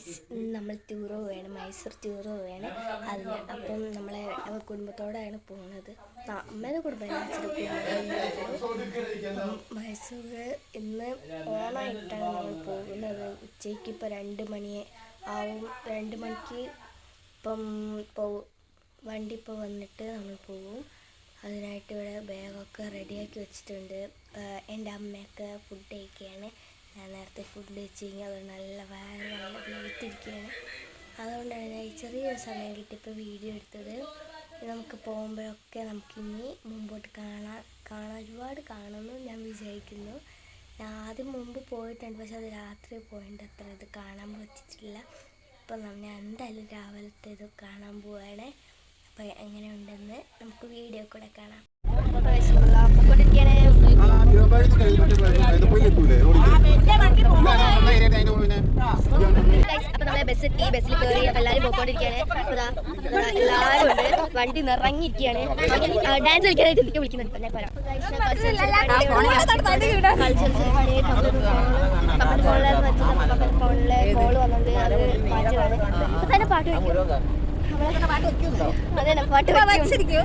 Guys നമ്മൾ tour പോവുകയാണ്, Mysore tour പോവുകയാണ്. അതിന് അപ്പം നമ്മളെ കുടുംബത്തോടെയാണ് പോകുന്നത്. അമ്മയുടെ കുടുംബം മൈസൂർ ഇന്ന് ഓണമായിട്ടാണ് നമ്മൾ പോകുന്നത്. ഉച്ചയ്ക്ക് ഇപ്പോൾ 2 മണി ആവും. 2 മണിക്ക് ഇപ്പം വണ്ടി ഇപ്പോൾ വന്നിട്ട് നമ്മൾ പോകും. അതിനായിട്ട് ഇവിടെ ബാഗൊക്കെ റെഡിയാക്കി വെച്ചിട്ടുണ്ട്. എൻ്റെ അമ്മയൊക്കെ ഫുഡ് കഴിക്കുകയാണ്. ഞാൻ നേരത്തെ ഫുഡ് കഴിച്ച് കഴിഞ്ഞാൽ അത് നല്ല വീട്ടിരിക്കുകയാണ്. അതുകൊണ്ടാണ് ഞാൻ ഈ ചെറിയൊരു സമയം കിട്ടിയപ്പോൾ വീഡിയോ എടുത്തത്. നമുക്ക് പോകുമ്പോഴൊക്കെ നമുക്കിനി മുമ്പോട്ട് ഒരുപാട് കാണുമെന്ന് ഞാൻ വിചാരിക്കുന്നു. ഞാൻ ആദ്യം മുമ്പ് പോയിട്ടുണ്ട്, പക്ഷെ അത് രാത്രി പോയിട്ട് അത്ര ഇത് കാണാൻ പറ്റിയിട്ടില്ല. അപ്പം ഞാൻ എന്തായാലും രാവിലത്തെ ഇത് കാണാൻ പോവുകയാണ്. അപ്പോൾ എങ്ങനെയുണ്ടെന്ന് നമുക്ക് വീഡിയോ കൂടെ കാണാം. അപ്പൊ നമ്മളെ ബസ് എത്തി, ബസ്സിൽ കയറി. അപ്പൊ എല്ലാവരും പോയിക്കൊണ്ടിരിക്കുകയാണ്. എല്ലാവരും ഉണ്ട്, വണ്ടി നിറങ്ങിയിരിക്കുകയാണ്. ഡാൻസ് കളിക്കാനായിട്ട് എനിക്ക് വിളിക്കുന്നുണ്ട്. ഞാൻ പറയാം ഫോണിലെ കോള് വന്നത് അത് മാറ്റിയാണ്. അപ്പൊ തന്നെ പാട്ട് വയ്ക്കും. അതെ, പാട്ട് വയ്ക്കും.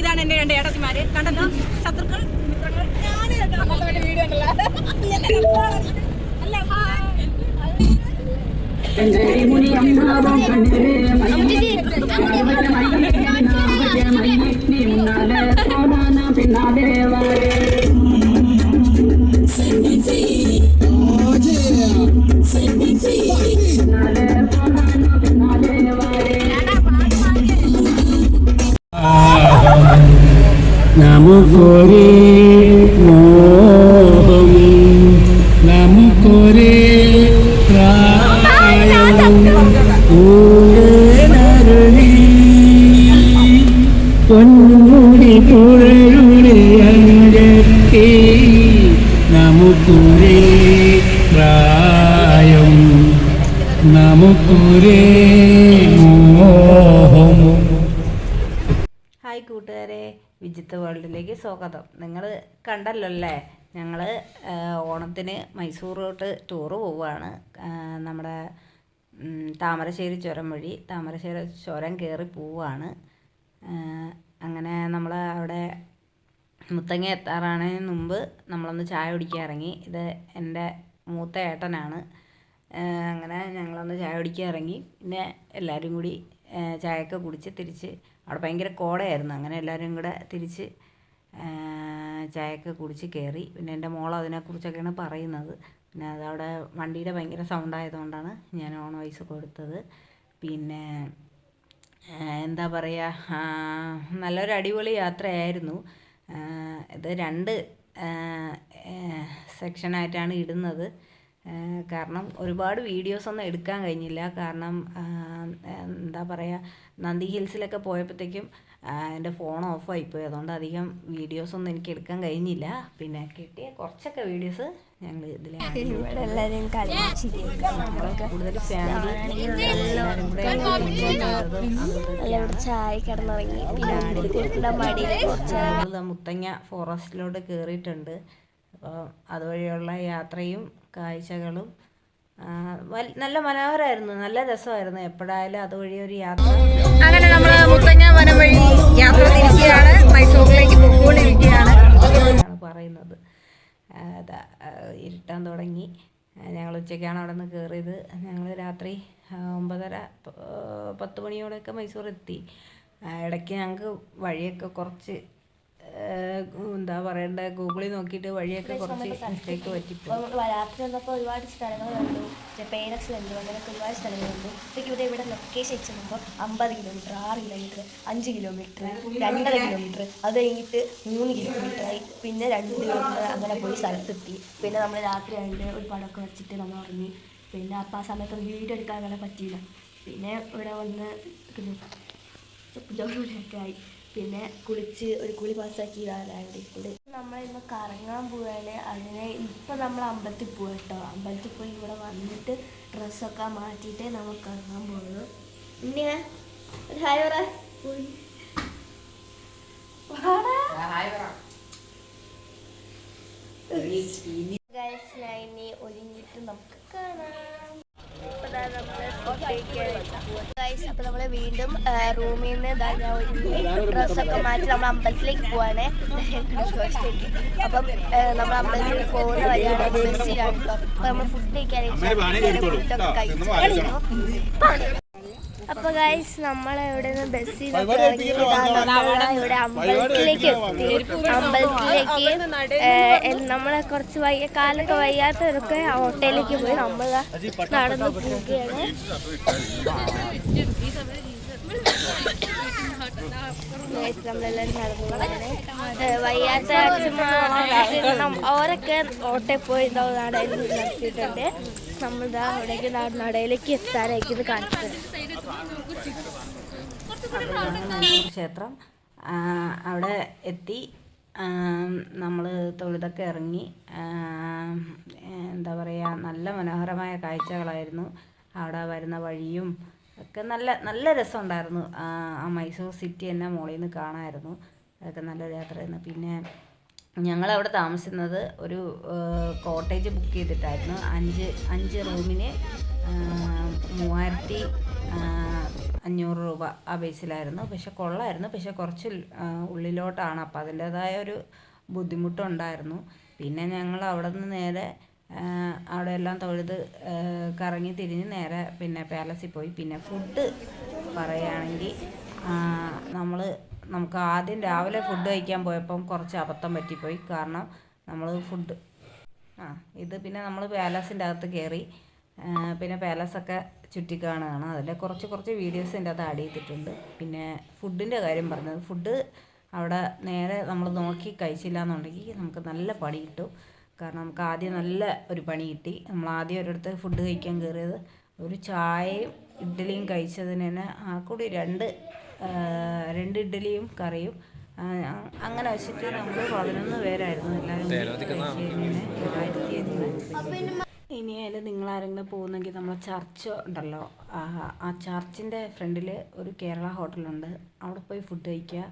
ഇതാണ് എന്റെ 2 ഏട്ടത്തിമാര്. കണ്ടല്ലോ, ശത്രുക്കൾ മിത്രങ്ങൾ. വീഡിയോ നമുക്കൊരേ മോഹം, നമുക്കൊരേ പ്രായം, പൊന്മുടി പുഴയുടെ അഞ്ചത്തി, നമുക്കൊരേ പ്രായം, നമുക്കൊരേ മോഹം. ഹായ് കൂട്ടുകാരെ, വിജിത്ത് വേൾഡിലേക്ക് സ്വാഗതം. നിങ്ങൾ കണ്ടല്ലോ അല്ലേ, ഞങ്ങൾ ഓണത്തിന് മൈസൂരോട്ട് ടൂറ് പോവുകയാണ്. നമ്മുടെ താമരശ്ശേരി ചുരം വഴി താമരശ്ശേരി ചുരം കയറി പോവുകയാണ്. അങ്ങനെ നമ്മൾ അവിടെ മുത്തങ്ങ എത്താറാണതിന് മുമ്പ് നമ്മളൊന്ന് ചായ കുടിക്കാൻ ഇറങ്ങി. ഇത് എൻ്റെ മൂത്ത ഏട്ടനാണ്. അങ്ങനെ ഞങ്ങളൊന്ന് ചായ കുടിക്കാൻ ഇറങ്ങി. പിന്നെ എല്ലാവരും കൂടി ചായയൊക്കെ കുടിച്ച് തിരിച്ച്, അവിടെ ഭയങ്കര കോടയായിരുന്നു. അങ്ങനെ എല്ലാവരും കൂടെ തിരിച്ച് ചായയൊക്കെ കുടിച്ച് കയറി. പിന്നെ എൻ്റെ മോൾ അതിനെക്കുറിച്ചൊക്കെയാണ് പറയുന്നത്. പിന്നെ അതവിടെ വണ്ടിയുടെ ഭയങ്കര സൗണ്ടായതുകൊണ്ടാണ് ഞാൻ ഓൺ വോയിസ് കൊടുത്തത്. പിന്നെ എന്താ പറയുക, നല്ലൊരു അടിപൊളി യാത്രയായിരുന്നു. ഇത് 2 സെക്ഷനായിട്ടാണ് ഇടുന്നത്. കാരണം ഒരുപാട് വീഡിയോസൊന്നും എടുക്കാൻ കഴിഞ്ഞില്ല. കാരണം എന്താ പറയുക, നന്ദി ഹിൽസിലൊക്കെ പോയപ്പോഴത്തേക്കും എൻ്റെ ഫോൺ ഓഫായിപ്പോയി. അതുകൊണ്ട് അധികം വീഡിയോസൊന്നും എനിക്ക് എടുക്കാൻ കഴിഞ്ഞില്ല. പിന്നെ കിട്ടിയ കുറച്ചൊക്കെ വീഡിയോസ് ഞങ്ങൾ ഇതിലാണ്. എല്ലാവരും കൂടുതൽ ഫാമിലി ചായ കിടന്നിറങ്ങി. പിന്നെ മുത്തങ്ങ ഫോറസ്റ്റിലോട്ട് കയറിയിട്ടുണ്ട്. അപ്പോൾ അതുവഴിയുള്ള യാത്രയും കാഴ്ചകളും നല്ല മനോഹരമായിരുന്നു, നല്ല രസമായിരുന്നു. എപ്പോഴായാലും അതുവഴി ഒരു യാത്ര. അങ്ങനെ നമ്മൾ മുത്തങ്ങ വനം വഴി യാത്ര തിരിക്കുകയാണ്, മൈസൂരിലേക്ക് പോയിക്കൊണ്ടിരിക്കുകയാണ് പറയുന്നത്. ഇരുട്ടാൻ തുടങ്ങി. ഞങ്ങൾ ഉച്ചയ്ക്കാണ് അവിടെ നിന്ന് കയറിയത്. ഞങ്ങൾ രാത്രി 9:30-10 മണിയോടെയൊക്കെ മൈസൂർ എത്തി. ഇടയ്ക്ക് ഞങ്ങൾക്ക് വഴിയൊക്കെ കുറച്ച് എന്താ പറയണ്ടേ, ഗൂഗിളിൽ നോക്കിയിട്ട് വഴിയൊക്കെ കുറച്ച് മിസ്റ്റേക്ക് പറ്റിപ്പോയി. രാത്രി വന്നപ്പോൾ ഒരുപാട് സ്ഥലങ്ങൾ കണ്ടു, പേരക്സ് കണ്ടു, അങ്ങനെയൊക്കെ ഒരുപാട് സ്ഥലങ്ങൾ കണ്ടു. ഇപ്പോഴേക്ക് ഇവിടെ ലൊക്കേഷൻ വെച്ച് നോക്കുമ്പോൾ 50 കിലോമീറ്റർ, 6 കിലോമീറ്റർ, 5 കിലോമീറ്റർ, 2.5 കിലോമീറ്റർ, അത് കഴിഞ്ഞിട്ട് 3 കിലോമീറ്ററായി. പിന്നെ 2 കിലോമീറ്റർ അങ്ങനെ പോയി സ്ഥലത്തെത്തി. പിന്നെ നമ്മൾ രാത്രി ആയിട്ട് ഒരു പടമൊക്കെ വെച്ചിട്ട് നമ്മൾ ഇറങ്ങി. പിന്നെ അപ്പം ആ സമയത്ത് വീഡിയോ എടുക്കാൻ അങ്ങനെ പറ്റിയില്ല. പിന്നെ ഇവിടെ വന്ന് ജോലിയൊക്കെ ആയി. പിന്നെ കുളിച്ച് ഒരു കുളി പാസ്സാക്കി ഇതാണ്ട് നമ്മളിന്ന് കറങ്ങാൻ പോവുകയാണ്. അതിന് ഇപ്പം നമ്മൾ അമ്പലത്തിൽ പോവാം കേട്ടോ. അമ്പലത്തിൽ പോയി ഇവിടെ വന്നിട്ട് ഡ്രസ്സൊക്കെ മാറ്റിയിട്ടേ നമ്മൾ കറങ്ങാൻ പോകുള്ളൂ. ഇനി ഒരു ഹായ് പറ. ഗൈസ് ഞാൻ ഇനി ഒരുങ്ങിയിട്ട് നമുക്ക് കാണാം. അപ്പൊ നമ്മള് വീണ്ടും റൂമിൽ നിന്ന് ഞാൻ ഒരുങ്ങി ഡ്രസ്സൊക്കെ മാറ്റി നമ്മൾ അമ്പലത്തിലേക്ക് പോവാണ്. അപ്പം നമ്മൾ അമ്പലത്തിലേക്ക് പോകുന്ന വഴിയാണ് ബസ്സിലാണ് കേട്ടോ. അപ്പൊ നമ്മൾ ഫുഡ് കഴിക്കാനായിട്ട് ഫുഡൊക്കെ കഴിച്ചു. അപ്പൊ ഗൈസ് നമ്മളിവിടെ നിന്ന് ബസ്സിൽ ഇവിടെ അമ്പലത്തിലേക്ക് എത്തി. അമ്പലത്തിലേക്ക് നമ്മളെ കുറച്ച് കാലൊക്കെ വയ്യാത്തവരൊക്കെ ഓട്ടോയിലേക്ക് പോയി നമ്മൾ നടന്നു പോവുകയാണ്. നമ്മളെല്ലാവരും നടന്നു പോവുകയാണ്. വയ്യാത്ത അച്ഛന്മാർ അവരൊക്കെ ഓട്ടോയിൽ പോയി നടത്തിയിട്ടുണ്ട്. നമ്മളിതാ അവിടേക്ക് നടയിലേക്ക് എത്താനായിരിക്കും കാണിച്ചത്. ക്ഷേത്രം അവിടെ എത്തി. നമ്മൾ തൊഴുതൊക്കെ ഇറങ്ങി. എന്താ പറയുക, നല്ല മനോഹരമായ കാഴ്ചകളായിരുന്നു. അവിടെ വരുന്ന വഴിയും ഒക്കെ നല്ല രസമുണ്ടായിരുന്നു. ആ മൈസൂർ സിറ്റി തന്നെ മുകളിൽ നിന്ന് കാണാമായിരുന്നു. അതൊക്കെ നല്ലൊരു യാത്രയായിരുന്നു. പിന്നെ ഞങ്ങളവിടെ താമസിക്കുന്നത് ഒരു കോട്ടേജ് ബുക്ക് ചെയ്തിട്ടായിരുന്നു. 5 റൂമിന് 3500 രൂപ ആ ബേസിലായിരുന്നു. പക്ഷെ കൊള്ളായിരുന്നു. പക്ഷെ കുറച്ച് ഉള്ളിലോട്ടാണ്. അപ്പോൾ അതിൻ്റേതായ ഒരു ബുദ്ധിമുട്ടുണ്ടായിരുന്നു. പിന്നെ ഞങ്ങൾ അവിടെ നിന്ന് നേരെ അവിടെ എല്ലാം തൊഴുത് കറങ്ങി തിരിഞ്ഞ് നേരെ പിന്നെ പാലസിൽ പോയി. പിന്നെ ഫുഡ് പറയുകയാണെങ്കിൽ നമുക്ക് ആദ്യം രാവിലെ ഫുഡ് കഴിക്കാൻ പോയപ്പം കുറച്ച് അബദ്ധം പറ്റിപ്പോയി. കാരണം നമ്മൾ ഫുഡ് ഇത് പിന്നെ നമ്മൾ പാലസിൻ്റെ അകത്ത് കയറി. പിന്നെ പാലസൊക്കെ ചുറ്റിക്കാണുകയാണ്. അതിൽ കുറച്ച് വീഡിയോസ് എൻ്റെ അത് ആഡ് ചെയ്തിട്ടുണ്ട്. പിന്നെ ഫുഡിൻ്റെ കാര്യം പറഞ്ഞത്, ഫുഡ് അവിടെ നേരെ നമ്മൾ നോക്കി കഴിച്ചില്ല എന്നുണ്ടെങ്കിൽ നമുക്ക് നല്ല പണി കിട്ടും. കാരണം നമുക്ക് ആദ്യം നല്ല ഒരു പണി കിട്ടി. നമ്മൾ ആദ്യം ഒരിടത്ത് ഫുഡ് കഴിക്കാൻ കയറിയത് ഒരു ചായയും ഇഡ്ഡലിയും കഴിച്ചതിന് തന്നെ ആ കൂടി 2 ഇഡ്ഡലിയും കറിയും അങ്ങനെ വെച്ചിട്ട് നമ്മൾ 11 പേരായിരുന്നു എല്ലാവരും കഴിച്ചിരുന്നത്. ഇനിയായാലും നിങ്ങളാരെങ്കിലും പോകുന്നെങ്കിൽ നമ്മളെ ചർച്ച് ഉണ്ടല്ലോ, ആ ചർച്ചിൻ്റെ ഫ്രണ്ടിൽ ഒരു കേരള ഹോട്ടലുണ്ട്. അവിടെ പോയി ഫുഡ് കഴിക്കുക.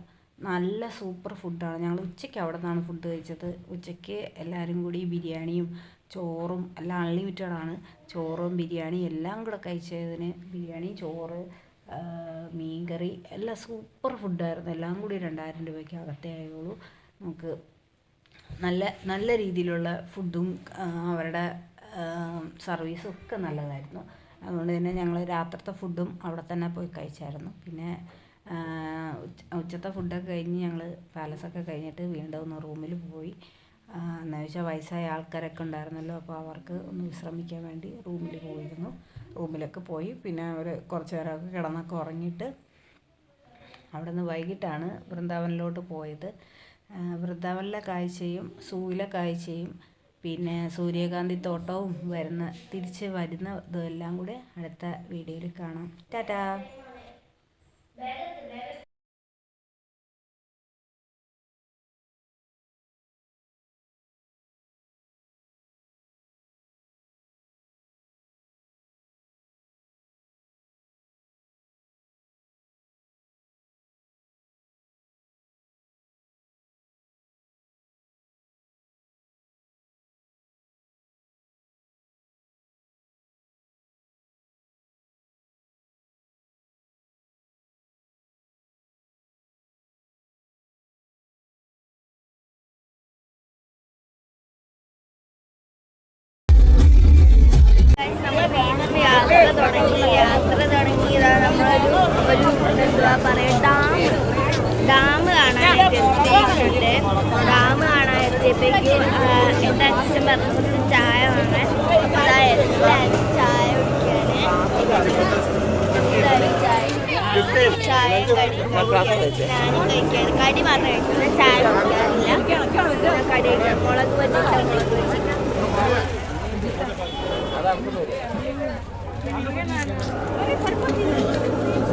നല്ല സൂപ്പർ ഫുഡാണ്. ഞങ്ങൾ ഉച്ചയ്ക്ക് അവിടെ നിന്നാണ് ഫുഡ് കഴിച്ചത്. ഉച്ചയ്ക്ക് എല്ലാവരും കൂടി ബിരിയാണിയും ചോറും എല്ലാം അൺലിമിറ്റഡാണ്. ചോറും ബിരിയാണി എല്ലാം കൂടെ കഴിച്ചതിന് ബിരിയാണി, ചോറ്, മീൻകറി എല്ലാം സൂപ്പർ ഫുഡായിരുന്നു. എല്ലാം കൂടി 2000 രൂപയ്ക്ക് അകത്തേ ആയുള്ളൂ. നമുക്ക് നല്ല രീതിയിലുള്ള ഫുഡും അവരുടെ സർവീസും ഒക്കെ നല്ലതായിരുന്നു. അതുകൊണ്ട് തന്നെ ഞങ്ങൾ രാത്രിത്തെ ഫുഡും അവിടെ തന്നെ പോയി കഴിച്ചായിരുന്നു. പിന്നെ ഉച്ചത്തെ ഫുഡൊക്കെ കഴിഞ്ഞ് ഞങ്ങൾ പാലസൊക്കെ കഴിഞ്ഞിട്ട് വീണ്ടും ഒന്ന് റൂമിൽ പോയി. എന്ന് വെച്ചാൽ വയസ്സായ ആൾക്കാരൊക്കെ ഉണ്ടായിരുന്നല്ലോ. അപ്പോൾ അവർക്ക് ഒന്ന് വിശ്രമിക്കാൻ വേണ്ടി റൂമിലൊക്കെ പോയി. പിന്നെ അവർ കുറച്ച് നേരമൊക്കെ കിടന്നൊക്കെ ഉറങ്ങിയിട്ട് അവിടെ നിന്ന് വൈകിട്ടാണ് വൃന്ദാവനിലോട്ട് പോയത്. വൃന്ദാവനിലെ കാഴ്ചയും സൂവിലെ കാഴ്ചയും പിന്നെ സൂര്യകാന്തി തോട്ടവും തിരിച്ച് വരുന്ന ഇതെല്ലാം കൂടെ അടുത്ത വീഡിയോയിൽ കാണാം. ടാറ്റാ. യാത്ര തുടങ്ങിയതാണ്. നമ്മളൊരു എന്താ പറയുക, ഡാം കാണാനെത്തിയിട്ടുണ്ട്. ഡാം കാണാനെത്തിയപ്പോഴേക്കും എൻ്റെ അച്ഛൻ പറഞ്ഞ കുറച്ച് ചായ വാങ്ങാൻ. അപ്പോൾ എല്ലാവരും ചായ കുടിക്കാൻ ചായ കടി ഞാനും കഴിക്കാൻ. കടി മാത്രമേ കഴിക്കില്ല, ചായ കുടിക്കാറില്ല. കടി കഴിക്കാം. മുളക് വെച്ചിട്ട് മുളക് വെച്ചിട്ട്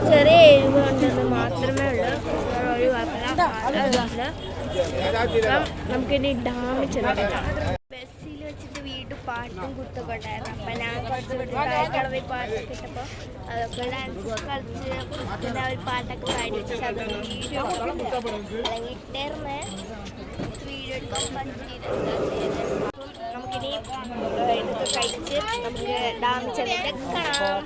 ചെറിയ എരിവ് ഉണ്ടെന്ന് മാത്രമേ ഉള്ളൂ. ഒരു നമുക്കിനി ഡാമിൽ ചെന്ന് ബസ്സിൽ വെച്ചിട്ട് വീണ്ടും പാട്ടും കുത്തൊക്കെ ഉണ്ടായിരുന്നു. അപ്പം ഞാൻ കുറച്ച് പാട്ടൊക്കെ ഇട്ടപ്പോൾ അതൊക്കെ ഡാൻസ് കളിച്ച് പിന്നെ ഒരു പാട്ടൊക്കെ പാടിച്ച് അതൊന്ന് വീഡിയോ അല്ലെങ്കിൽ ഇട്ടേർന്ന് വീഡിയോ എടുക്കാൻ പറ്റിയില്ല. നമുക്കിനി നമുക്ക് ഡാമിൽ ചെന്നിട്ട് കാണാം.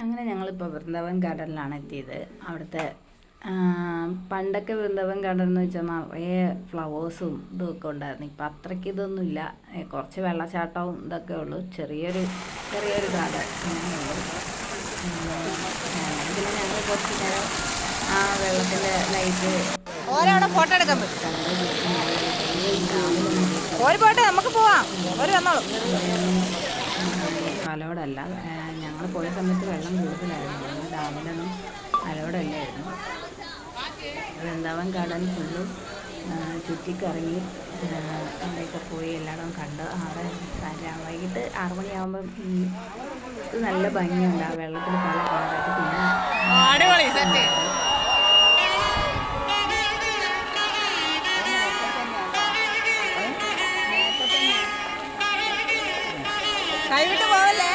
അങ്ങനെ ഞങ്ങളിപ്പോൾ വൃന്ദാവൻ ഗാർഡനിലാണ് എത്തിയത്. അവിടുത്തെ പണ്ടൊക്കെ വൃന്ദാവൻ ഗാർഡൻ എന്ന് വെച്ചാൽ നിറയെ ഫ്ലവേഴ്സും ഇതൊക്കെ ഉണ്ടായിരുന്നു. ഇപ്പം അത്രയ്ക്ക് ഇതൊന്നുമില്ല. കുറച്ച് വെള്ളച്ചാട്ടവും ഇതൊക്കെ ഉള്ളൂ. ചെറിയൊരു ഗാർഡൻ അങ്ങനെയുള്ളൂ. പിന്നെ ഞങ്ങൾ കുറച്ച് നേരം ആ വെള്ളത്തിൻ്റെ ലൈറ്റ് ഫോട്ടോ എടുക്കാൻ പറ്റും. നമുക്ക് പോവാം. അലോഡല്ല. ഞങ്ങൾ പോയ സമയത്ത് വെള്ളം കൂടുതലായിരുന്നു. ഡാമിലൊന്നും അലോഡല്ലായിരുന്നു. വൃന്ദാവൻ ഗാർഡൻ ഫുള്ളും ചുറ്റിക്കറങ്ങി അവിടെയൊക്കെ പോയി എല്ലായിടവും കണ്ട്. അവിടെ വൈകിട്ട് 6 മണിയാകുമ്പം ഇത് നല്ല ഭംഗിയുണ്ട്. ആ വെള്ളത്തിൽ പല കളറായിട്ട്. പിന്നെ കൈവിട്ട് പോവല്ലേ.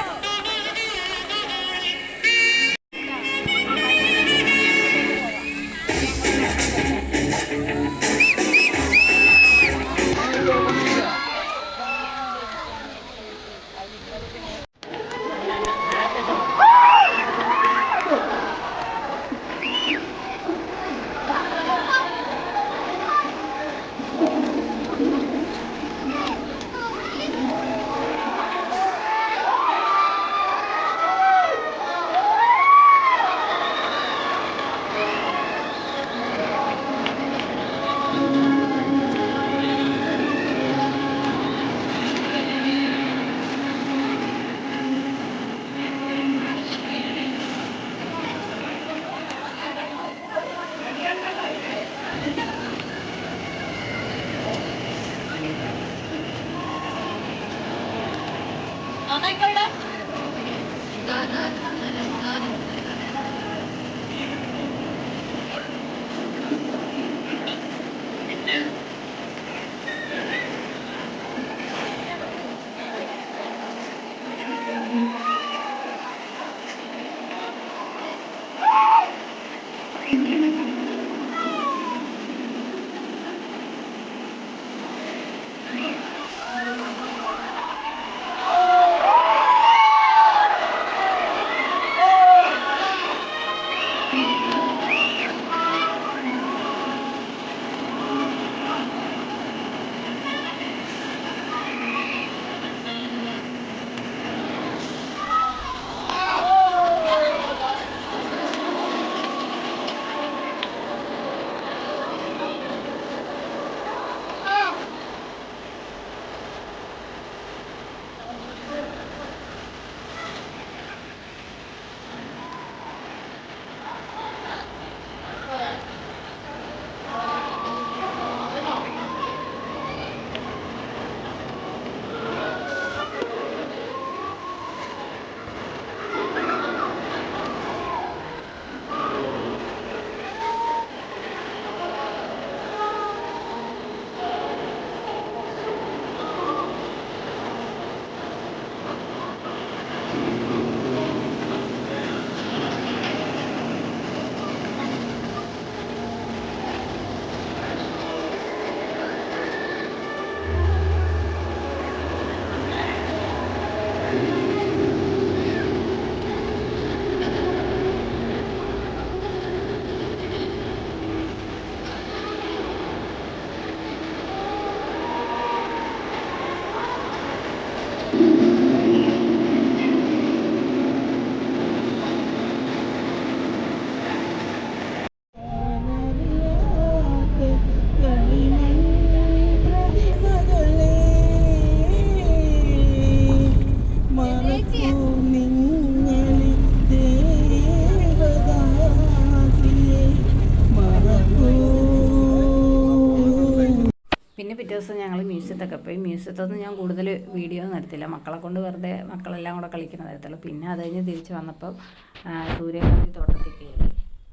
പിന്നെ പിറ്റേ ദിവസം ഞങ്ങൾ മ്യൂസിയത്തൊക്കെ പോയി. മ്യൂസിയത്തൊന്നും ഞാൻ കൂടുതൽ വീഡിയോ ഒന്നും എടുത്തില്ല. മക്കളെ കൊണ്ട് വെറുതെ മക്കളെല്ലാം കൂടെ കളിക്കുന്ന തരത്തുള്ളൂ. പിന്നെ അത് കഴിഞ്ഞ് തിരിച്ച് വന്നപ്പോൾ സൂര്യകാന്തി തോട്ടത്തിൽ കയറി.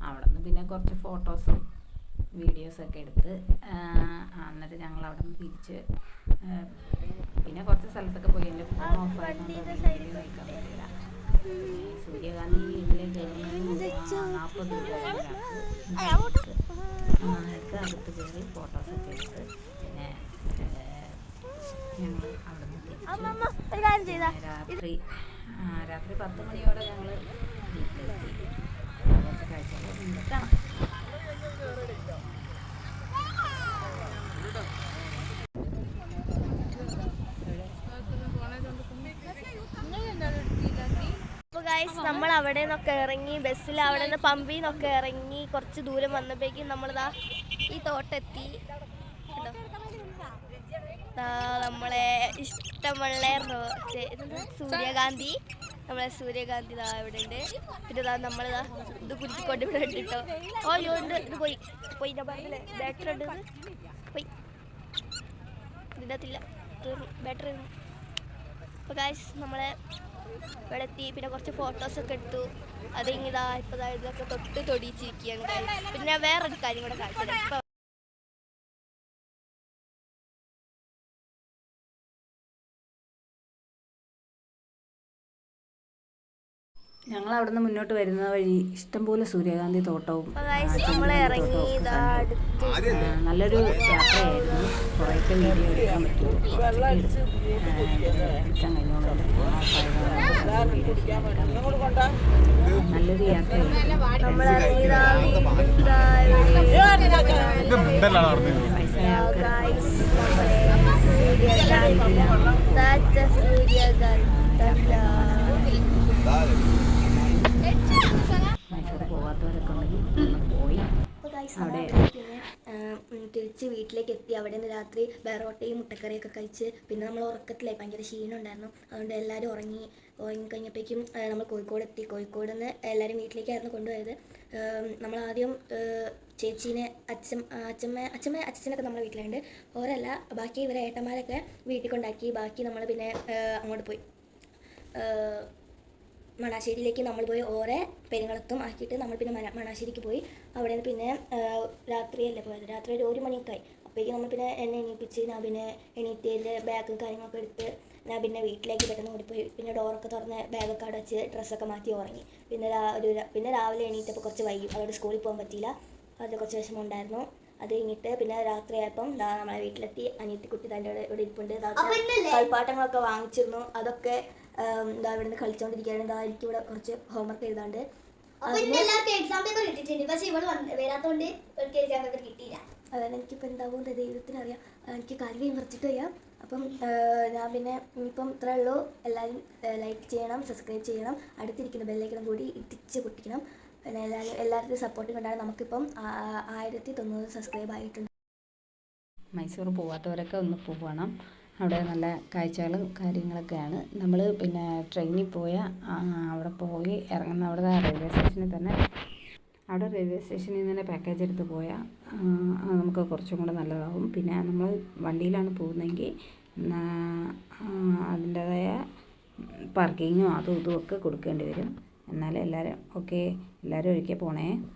അവിടെ നിന്ന് പിന്നെ കുറച്ച് ഫോട്ടോസും വീഡിയോസൊക്കെ എടുത്ത് എന്നിട്ട് ഞങ്ങൾ അവിടെ നിന്ന് തിരിച്ച് പിന്നെ കുറച്ച് സ്ഥലത്തൊക്കെ പോയി. എൻ്റെ ഫോൺ ഓഫായതുകൊണ്ട് വീഡിയോ കഴിക്കാൻ പറ്റില്ല. സൂര്യകാന്തി ഇതിൽ കയറുന്നതിന് 40 രൂപ അകത്ത് കയറി ഫോട്ടോസൊക്കെ എടുത്ത് പിന്നെ ചെയ്താ രാത്രി 10 മണിയോടെ ഞങ്ങൾ വീട്ടിലെത്തി. കുറച്ച് കാഴ്ചകൾ നിങ്ങൾക്ക് കാണാം. അപ്പോൾ ഗൈസ് നമ്മൾ അവിടെ നിന്നൊക്കെ ഇറങ്ങി ബസ്സിൽ അവിടെ നിന്ന് പമ്പിൽ നിന്നൊക്കെ ഇറങ്ങി കുറച്ച് ദൂരം വന്നപ്പോഴേക്കും നമ്മളിതാ ഈ തോട്ടെത്തി. നമ്മളെ ഇഷ്ടമുള്ള സൂര്യകാന്തി, നമ്മളെ സൂര്യകാന്തി ഇതാ ഇവിടെ ഉണ്ട്. പിന്നെ ഇതാ നമ്മളിതാ ഇത് കുടിക്കൊണ്ട് ഇവിടെ ഉണ്ട് കേട്ടോ. ഓ ഉണ്ട്, ഇത് പോയി പോയി പറഞ്ഞില്ലേ ബാറ്ററി ഉണ്ട്, ഇത് പോയി ഇതിനകത്തില്ല, ബാറ്ററി. അപ്പോൾ ഗൈസ് നമ്മളെ ഇവിടെ എത്തി. പിന്നെ കുറച്ച് ഫോട്ടോസൊക്കെ എടുത്തു. അത് ഇതാ ഇപ്പോൾ ഇതൊക്കെ തൊട്ട് തൊടിയിച്ചിരിക്കുകയാണ് ഗൈസ്. പിന്നെ വേറൊരു കാര്യം കൂടെ കാണിച്ചത്. ഇപ്പോൾ ഞങ്ങൾ അവിടെ നിന്ന് മുന്നോട്ട് വരുന്ന വഴി ഇഷ്ടംപോലെ സൂര്യകാന്തി തോട്ടവും നല്ലൊരു യാത്രയായിരുന്നു. കുറേയൊക്കെ വീഡിയോ എടുക്കാൻ പറ്റും, എടുക്കാൻ കഴിഞ്ഞോളൂ. നല്ലൊരു യാത്രയായിരുന്നു. മൈസൂർ പോകാത്തവരൊക്കെ ഉണ്ടെങ്കിൽ പോയി അവിടെ തിരിച്ച് വീട്ടിലേക്ക് എത്തി. അവിടെ നിന്ന് രാത്രി ബെറോട്ടയും മുട്ടക്കറിയൊക്കെ കഴിച്ച് പിന്നെ നമ്മൾ ഉറക്കത്തിലായി, ഭയങ്കര ക്ഷീണം ഉണ്ടായിരുന്നു. അതുകൊണ്ട് എല്ലാവരും ഉറങ്ങിക്കഴിഞ്ഞപ്പോഴേക്കും നമ്മൾ കോഴിക്കോട് എത്തി. കോഴിക്കോട് നിന്ന് എല്ലാവരും വീട്ടിലേക്കായിരുന്നു കൊണ്ടുപോയത്. നമ്മൾ ആദ്യം ചേച്ചീനെ അച്ഛനൊക്കെ നമ്മുടെ വീട്ടിലുണ്ട്. ഓരല്ല ബാക്കി ഇവരെ ഏട്ടന്മാരൊക്കെ വീട്ടിൽ കൊണ്ടാക്കി. ബാക്കി നമ്മൾ പിന്നെ അങ്ങോട്ട് പോയി മണാശ്ശേരിയിലേക്ക് നമ്മൾ പോയി. ഓരോ പെരുങ്ങളത്തും ആക്കിയിട്ട് നമ്മൾ പിന്നെ മണാശ്ശേരിക്ക് പോയി. അവിടെ നിന്ന് പിന്നെ രാത്രിയല്ലേ പോയത്, രാത്രി ഒരു 1 മണിയൊക്കെ ആയി. അപ്പോഴേക്കും നമ്മൾ പിന്നെ എന്നെ എണീപ്പിച്ച് ഞാൻ പിന്നെ എണീറ്റേൻ്റെ ബാഗ് കാര്യങ്ങളൊക്കെ എടുത്ത് ഞാൻ പിന്നെ വീട്ടിലേക്ക് പെട്ടെന്ന് ഓടിപ്പോയി. പിന്നെ ഡോറൊക്കെ തുറന്ന് ബാഗൊക്കെ അവിടെ വെച്ച് ഡ്രസ്സൊക്കെ മാറ്റി ഉറങ്ങി. പിന്നെ രാവിലെ എണീറ്റപ്പോൾ കുറച്ച് വൈകി, അവിടെ സ്കൂളിൽ പോകാൻ പറ്റിയില്ല. അതിൽ കുറച്ച് വിഷമം ഉണ്ടായിരുന്നു. അത് കഴിഞ്ഞിട്ട് പിന്നെ രാത്രിയായപ്പം നമ്മളെ വീട്ടിലെത്തി. അനിയത്തിക്കുട്ടി തൻ്റെ ഇവിടെ ഇരിപ്പുണ്ട്. കളിപ്പാട്ടങ്ങളൊക്കെ വാങ്ങിച്ചിരുന്നു. അതൊക്കെ ഇവിടെ നിന്ന് കളിച്ചോണ്ടിരിക്കുകയാണ്. എനിക്ക് ഇവിടെ കുറച്ച് ഹോംവർക്ക് എഴുതാണ്ട്. അതാണ് എനിക്കിപ്പോൾ എന്താവും ദൈവത്തിനറിയാം. എനിക്ക് കാര്യം കുറച്ചിട്ട് ചെയ്യാം. അപ്പം ഞാൻ പിന്നെ ഇപ്പം ഇത്രേ ഉള്ളൂ. എല്ലാവരും ലൈക്ക് ചെയ്യണം, സബ്സ്ക്രൈബ് ചെയ്യണം, അടുത്തിരിക്കുന്ന ബെല്ലൈക്കൺ കൂടി ഇടിച്ച് പൊട്ടിക്കണം. പിന്നെ എല്ലാവരുടെയും സപ്പോർട്ട് കൊണ്ടാണ് നമുക്കിപ്പം 1090 സബ്സ്ക്രൈബ് ആയിട്ടുണ്ട്. മൈസൂർ പോകാത്തവരൊക്കെ ഒന്ന് പോകണം. അവിടെ നല്ല കാഴ്ചകളും കാര്യങ്ങളൊക്കെയാണ്. നമ്മൾ പിന്നെ ട്രെയിനിൽ അവിടെ പോയി ഇറങ്ങുന്ന അവിടെ റെയിൽവേ സ്റ്റേഷനിൽ തന്നെ, അവിടെ റെയിൽവേ സ്റ്റേഷനിൽ നിന്ന് തന്നെ പാക്കേജ് എടുത്ത് പോയാൽ നമുക്ക് കുറച്ചും കൂടെ നല്ലതാവും. പിന്നെ നമ്മൾ വണ്ടിയിലാണ് പോകുന്നതെങ്കിൽ അതിൻ്റേതായ പാർക്കിങ്ങും അതും ഇതുമൊക്കെ കൊടുക്കേണ്ടി വരും. എന്നാലും എല്ലാവരും ഒരിക്കൽ പോണേ.